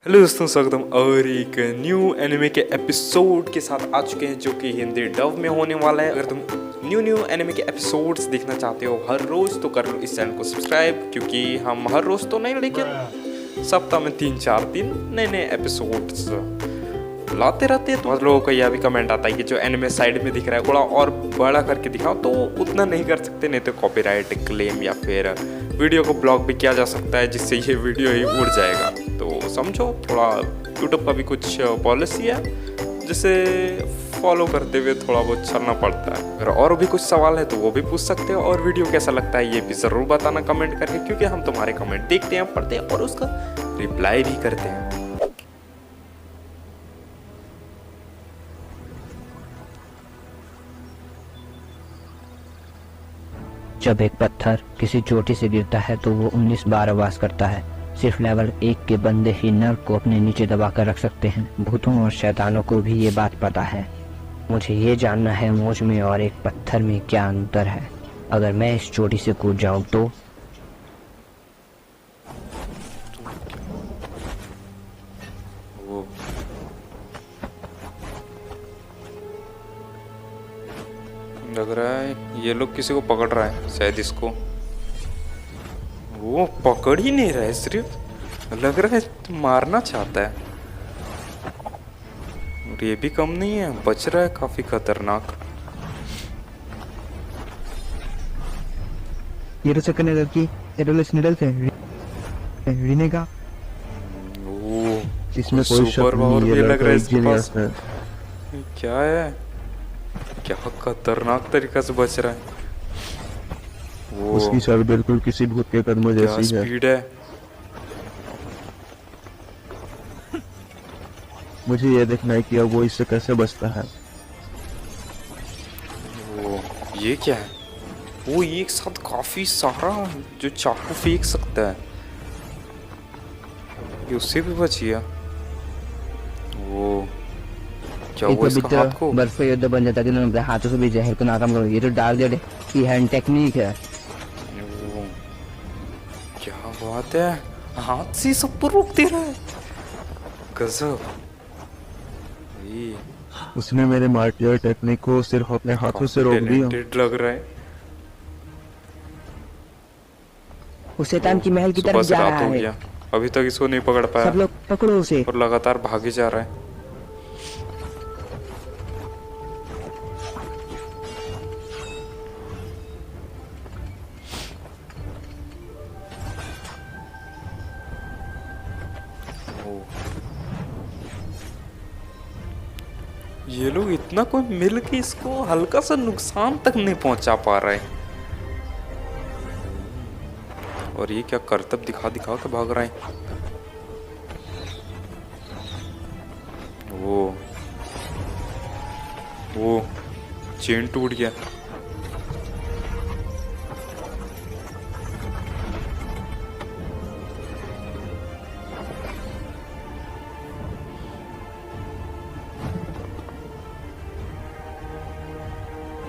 Hello दोस्तों, स्वागतम और एक न्यू एनिमे के एपिसोड के साथ आ चुके हैं जो कि हिंदी डब में होने वाला है। अगर तुम न्यू एनिमे के एपिसोड्स देखना चाहते हो हर रोज़ तो कर लो इस चैनल को सब्सक्राइब, क्योंकि हम हर रोज़ तो नहीं लेकिन सप्ताह में 3-4 दिन नए एपिसोड्स लाते रहते हैं। तो बहुत लोगों का यह भी कमेंट आता है कि जो एनिमे साइड में दिख रहा है थोड़ा और बड़ा करके दिखाओ, तो उतना नहीं कर सकते, नहीं तो कॉपीराइट क्लेम या फिर वीडियो को ब्लॉक भी किया जा सकता है, जिससे ये वीडियो ही उड़ जाएगा। तो समझो थोड़ा यूट्यूब का भी कुछ पॉलिसी है जिसे फॉलो करते हुए थोड़ा बहुत चलना पड़ता है। अगर और भी कुछ सवाल है तो वो भी पूछ सकते हो, और वीडियो कैसा लगता है ये भी ज़रूर बताना कमेंट करके, क्योंकि हम तुम्हारे कमेंट देखते हैं, पढ़ते हैं और उसका रिप्लाई भी करते हैं। जब एक पत्थर किसी चोटी से गिरता है तो वो 19 बार आवाज करता है। सिर्फ लेवल 1 के बंदे ही नर्व को अपने नीचे दबा कर रख सकते हैं। भूतों और शैतानों को भी ये बात पता है। मुझे ये जानना है मौज में और एक पत्थर में क्या अंतर है। अगर मैं इस चोटी से कूद जाऊं तो लग रहा है ये लोग किसी को पकड़ रहा है, शायद इसको वो पकड़ ही नहीं रहा है, सिर्फ लग रहा है मारना चाहता है। और ये भी कम नहीं है, बच रहा है काफी खतरनाक। ये तो सेकंड लड़की एडोलेस निडल से रीने का वो इसमें कोई शक पावर नहीं भी है, लग रहा है इसके जीनियस पास। है। क्या है, क्या खतरनाक तरीका से बच रहा है वो। उसकी शर बिल्कुल किसी भूत के कदमों क्या जैसी है। स्पीड है। मुझे ये देखना है कि अब वो इससे कैसे बचता है। वो ये क्या है, वो एक साथ काफी सारा जो चाकू फेंक सकता है, ये उससे भी बच गया। वो क्या एक वो इसका हाथ को बर्फ का युद्ध बन जाता है कि अपने हाथों से भी जहर को नाकाम करो। ये तो डार्क की हैंड टेक्निक है। वो क्या बात है, हाथ से सब रोक दे रहा है, गजब। ये उसने मेरे मार्टियर टेक्निक को सिर्फ अपने हाथों से रोक दिया। talented लग रहा है। उस शैतान की महल की सुबह तरफ से जा रात रहा हो है। गया, अभी तक इसको नहीं पकड़ पाया सब लोग पकड़ो उसे। और लगातार भागे जा रहा है। ये लोग इतना कोई मिल के इसको हल्का सा नुकसान तक नहीं पहुंचा पा रहा है। और ये क्या करतब दिखा दिखा के भाग रहा है। वो चेन टूट गया।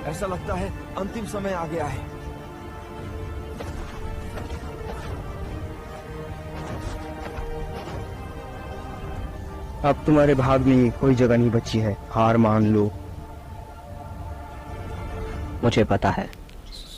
ऐसा लगता है अंतिम समय आ गया है। अब तुम्हारे भाग में कोई जगह नहीं बची है, हार मान लो। मुझे पता है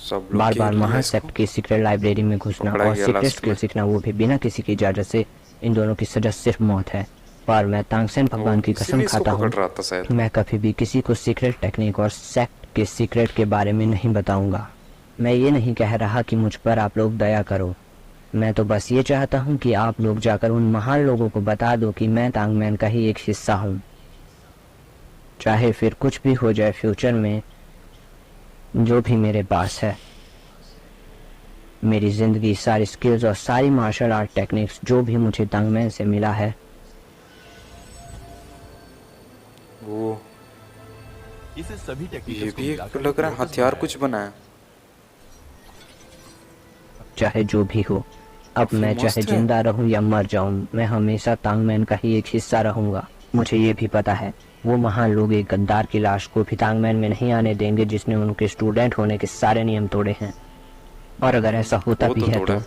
सब लोग बार के बार लिए महासेप्ट इसको की सीक्रेट लाइब्रेरी में घुसना पकड़ा और गया सीक्रेट लास्ट स्किल में। सीखना, वो भी बिना किसी की इजाजत से, इन दोनों की सजा सिर्फ मौत है। पर मैं तांगसेन भगवान की कसम खाता हूँ, पकड़ रहा था शायद। मैं कभी भी किसी को सीक्रेट टेक्निक और सेक्ट के सीक्रेट के बारे में नहीं बताऊंगा। मैं ये नहीं कह रहा कि मुझ पर आप लोग दया करो, मैं तो बस ये चाहता हूँ कि आप लोग जाकर उन महान लोगों को बता दो कि मैं तांगमैन का ही एक हिस्सा हूँ। चाहे फिर कुछ भी हो जाए फ्यूचर में, जो भी मेरे पास है, मेरी जिंदगी, सारी स्किल्स और सारी मार्शल आर्ट टेक्निक्स जो भी मुझे तांगमैन से मिला है, वो इसे सभी ये टेक्निकल्स को भी मिलाकर लग रहा है एक लोटस हथियार बनाया कुछ बनाया। चाहे जो भी हो, अब मैं मस्त चाहे है। जिंदा रहूं या मर जाऊं, मैं हमेशा तांगमैन का ही एक हिस्सा रहूंगा। मुझे ये भी पता है वो महान लोग एक गद्दार की लाश को भी तांगमैन में नहीं आने देंगे जिसने उनके स्टूडेंट होने के सारे नियम तोड़े हैं। और अगर ऐसा होता वो भी तो है तोड़ा तो है।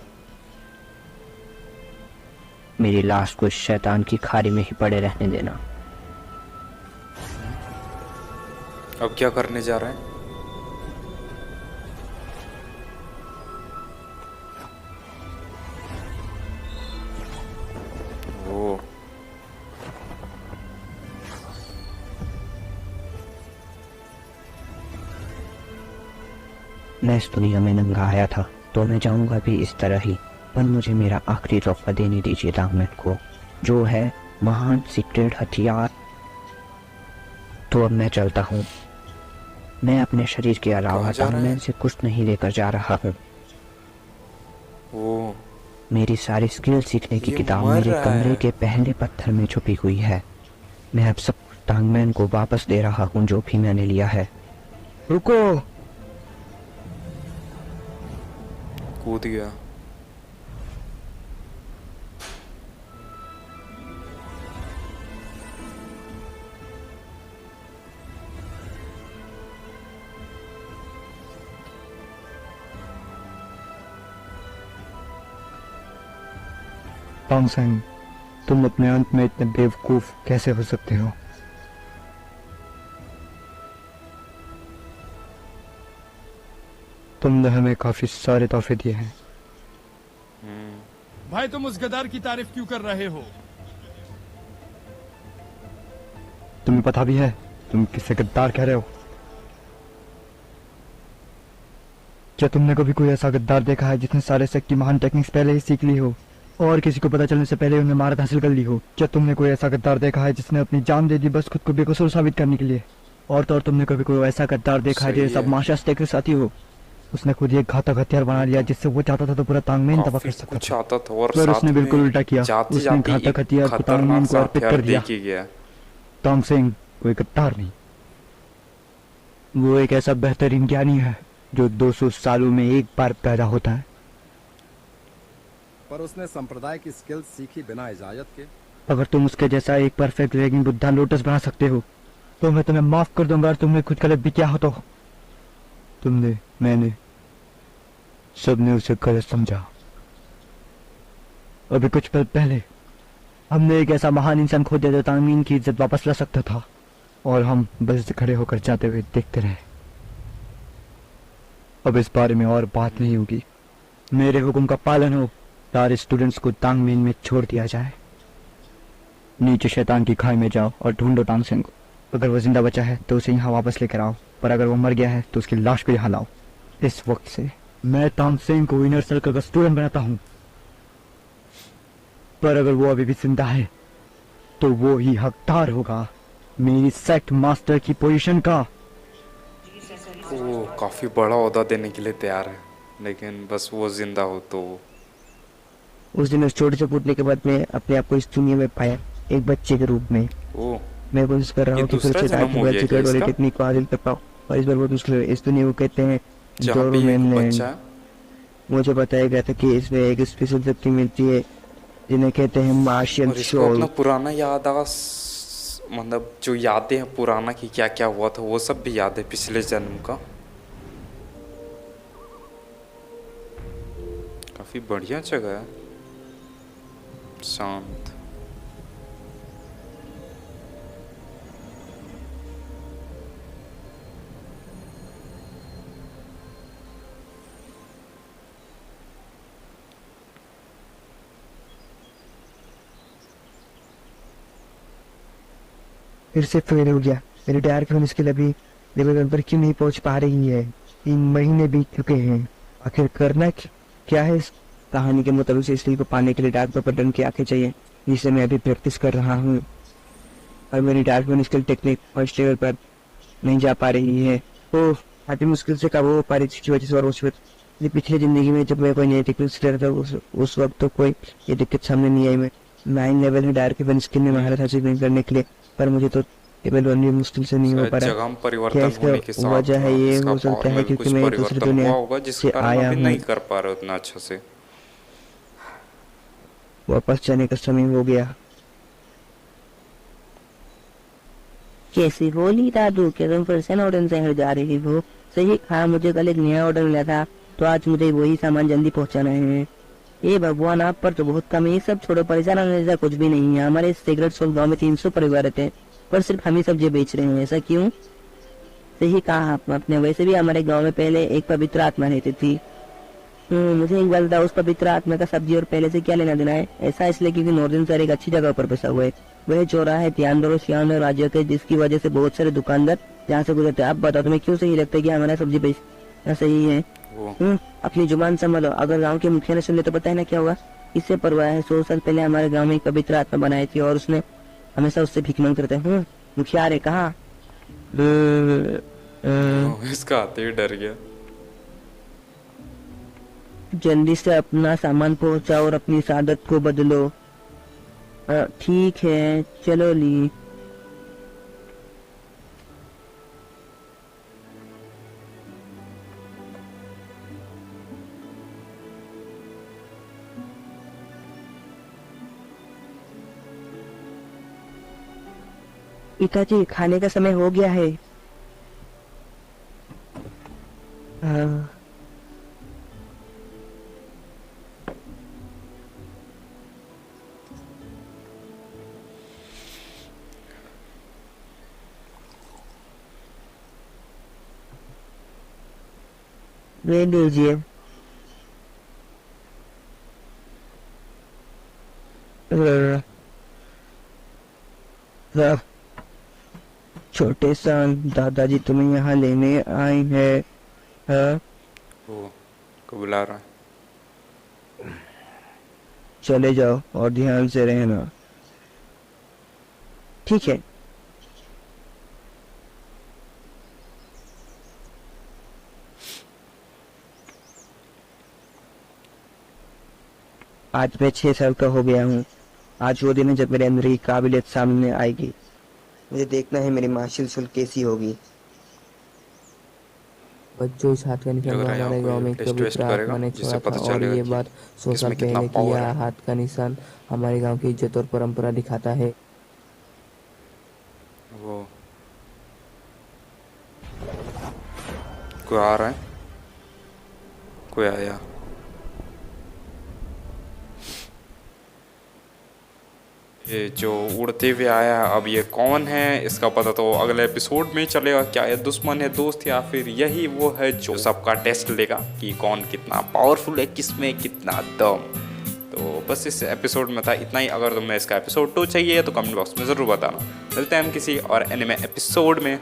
मेरी लाश को इस शैतान की खारी में ही पड़े रहने देना। अब क्या करने जा रहा है? ओ मैं इस दुनिया में नंगा आया था तो मैं जाऊंगा भी इस तरह ही, पर मुझे मेरा आखिरी तोहफा देने दीजिए तांगमैन को, जो है महान सीक्रेट हथियार। तो अब मैं चलता हूँ। मैं अपने शरीर के अलावा कहाँ जा रहा है? तांगमैन से कुछ नहीं लेकर जा रहा हूँ। ओ मेरी सारी स्किल सीखने की ये किताब मर मेरे रहा कमरे है। के पहले पत्थर में छुपी हुई है। मैं अब सब कुछ तांगमैन को वापस दे रहा हूँ जो भी मैंने लिया है। रुको। कूद गया। तांगसेंग, तुम अपने अंत में इतने बेवकूफ कैसे हो सकते हो? तुमने हमें काफी सारे तोहफे दिए हैं। भाई तुम उस गदार की तारीफ क्यों कर रहे हो? तुम्हें पता भी है तुम किसे गद्दार कह रहे हो? क्या तुमने कभी कोई ऐसा गद्दार देखा है जिसने सारे सेक्ट की महान टेक्निक्स पहले ही सीख ली हो और किसी को पता चलने से पहले उन्हें महारत हासिल कर ली हो? क्या तुमने कोई ऐसा गद्दार देखा है जिसने अपनी जान दे दी बस खुद को बेकसूर साबित करने के लिए? और तो और तुमने कभी कोई ऐसा गद्दार देखा है सही जो सब है। माशास्ते के साथी हो? उसने खुद एक घातक हथियार बना लिया जिससे वो चाहता था तो पूरा तांगमैन तबाह काफी कर सकता कुछ था, आता था और पर साथ उसने बिल्कुल में उल्टा किया। जाते उसने जाते घातक एक हथियार को तांगमैन खतरनाक को सा अर्पित हथियार कर दिया। दे के गया। तांगसेंग कोई गद्दार नहीं, वो एक ऐसा बेहतरीन ज्ञानी है जो 200 सालों में एक बार पैदा होता है। पर उसने संप्रदाय की स्किल सीखी बिना इजाजत के। अगर तुम उसके जैसा एक परफेक्ट रेगिंग बुद्धा लोटस बना सकते हो तो मैं तुम्हें माफ कर दूंगा और तुमने कुछ गलत भी किया हो तो। तुमने, मैंने, सबने उसे गलत समझा। अभी कुछ पल पहले हमने एक ऐसा महान इंसान खो दिया जो तांगमैन की इज्जत वापस ला सकता था और हम बस खड़े होकर जाते हुए देखते रहे। अब इस बारे में और बात नहीं होगी। मेरे हुक्म का पालन हो। सारे स्टूडेंट्स को तांगमैन में छोड़ दिया जाए। नीचे शैतान की खाई में जाओ और ढूंढो तांगसेंग को। अगर वो जिंदा बचा है तो उसे यहाँ वापस लेकर आओ, पर अगर वो मर गया है तो उसकी लाश को यहाँ लाओ। इस वक्त से मैं तांगसेंग को इनर सर्कल का स्टूडेंट बनाता हूँ, पर अगर वो अभी भी जिंदा है तो वो ही हकदार होगा मेरी सेक्ट मास्टर की पोजीशन का। वो काफी बड़ा ओहदा देने के लिए तैयार है, लेकिन बस वो जिंदा हो तो। उस दिन उस छोटे से पुतले के बाद मैं अपने आप को इस दुनिया में पाया एक बच्चे के रूप में। ओ मैं कोशिश कर रहा ये हूँ कि फिर दूसरा से जन्म हो गया क्या सीक्रेट वाली इसका? टेक्निक को हासिल कर पाऊँ, और इस बार बहुत मुश्किल है। इस दुनिया को कहते हैं जहाँ भी एक डोरमैन। बच्चा है। मुझे बताया गया था कि इसमें एक स्पेशल शक्ति मिलती है जिन्हें कहते हैं मार्शियल और इसको अपना सोल। पुराना याद मतलब जो यादें हैं पुराना की क्या क्या हुआ था वो सब भी याद है पिछले जन्म का। काफी बढ़िया जगह है, शांत। फिर से फेल हो गया। मेरी डार्क वन स्किल अभी लेवल 1 पर क्यों नहीं पहुंच पा रही है? 3 महीने बीत चुके हैं। आखिर करना क्या है? इस कहानी के मुताबिक से स्त्री को पाने के लिए डार्क बटन की आंखें चाहिए, जिसे मैं अभी प्रैक्टिस कर रहा हूँ, और मेरी dark one skill technique first level पर नहीं जा पा रही है। तो काफी मुश्किल से काबू हो पा रही थी वजह से। और उस वक्त पिछली जिंदगी में जब मैं कोई नई टेक्निक सीख रहा था उस वक्त तो कोई ये दिक्कत सामने नहीं आई। मैं 9 लेवल में डार्क वन स्किल में महारत हासिल नहीं करने के लिए, पर मुझे तो लेवल 1 भी मुश्किल से नहीं हो पा रहा। जगह में क्या परिवर्तन इसका होने के साथ वजह है ये इसका हो सकता पावर है में क्योंकि कुछ मैं एक दूसरी परिवर्तन हुआ दुनिया होगा जिसके से कारण आया अभी हूँ। नहीं कर पा रहे उतना अच्छा से। वापस जाने का समय हो गया। कैसी होली दादू के तुम फिर से ऑर्डर से हट जा रही हो? सही, हाँ मुझे कल एक नया ऑर्डर मिला था तो आज मुझे वही सामान जल्दी पहुंचाना है। ये भगवान, आप पर तो बहुत कम है। ये सब छोड़ो, परेशान होने जैसा कुछ भी नहीं है। हमारे सिगरेट सोल गाँव में 300 परिवार रहते हैं, पर सिर्फ हम ही सब्जी बेच रहे हैं। ऐसा क्यों? सही कहा आपने। वैसे भी हमारे गांव में पहले एक पवित्र आत्मा रहती थी। मुझे एक बात बताओ, उस पवित्र आत्मा का सब्जी और पहले से क्या लेना देना है? ऐसा इसलिए क्योंकि नॉर्दर्न शहर एक अच्छी जगह पर बसा हुआ है। वह चौराहा है तियानदरो सियान राज्य के, जिसकी वजह से बहुत सारे दुकानदार यहाँ से गुजरते हैं। आप बताओ, तुम्हें क्यों सही लगता है कि हमारा सब्जी बेचना सही है? अपनी जुबान संभालो, अगर गाँव के मुखिया ने सुन ले तो पता है ना क्या होगा। इससे परवाह है, 100 साल पहले हमारे गाँव में एक पवित्र आत्मा बनाई थी और उसने हमेशा उससे भीख मांगते रहते हैं। मुखिया रे कहा? इसका आते ही डर गया। जल्दी से अपना सामान पहुंचाओ और अपनी इस आदत को बदलो। ठीक है, चलो ली। पिताजी, खाने का समय हो गया है। ले लीजिए। छोटे सान, दादाजी तुम्हें यहाँ लेने आए हैं। वो को बुला रहा है। चले जाओ और ध्यान से रहना। ठीक है। आज मैं 6 साल का हो गया हूँ। आज वो दिन है जब मेरे अंदर की काबिलियत सामने आएगी। मुझे देखना है मेरी मार्शल सुल कैसी होगी। बच्चों, इस हाथ का निशान लग रहा है हमारे यहाँ गांव में कोई पवित्र टेस्ट आत्मा ने जिससे छोड़ा पता था और चलेगा ये कि बात 100 साल इसमें कितना पहले की। पावर यह है। हाथ का निशान हमारे गांव की इज्जत और परंपरा दिखाता है। वो कोई आ रहा है, कोई आया। ये जो उड़ते हुए आया, अब ये कौन है इसका पता तो अगले एपिसोड में ही चलेगा। क्या ये दुश्मन है, दोस्त, या फिर यही वो है जो सबका टेस्ट लेगा कि कौन कितना पावरफुल है, किसमें कितना दम। तो बस इस एपिसोड में था इतना ही। अगर तुम्हें इसका एपिसोड 2 चाहिए तो कमेंट बॉक्स में ज़रूर बताना। मिलते हैं हम किसी और एनिमे एपिसोड में।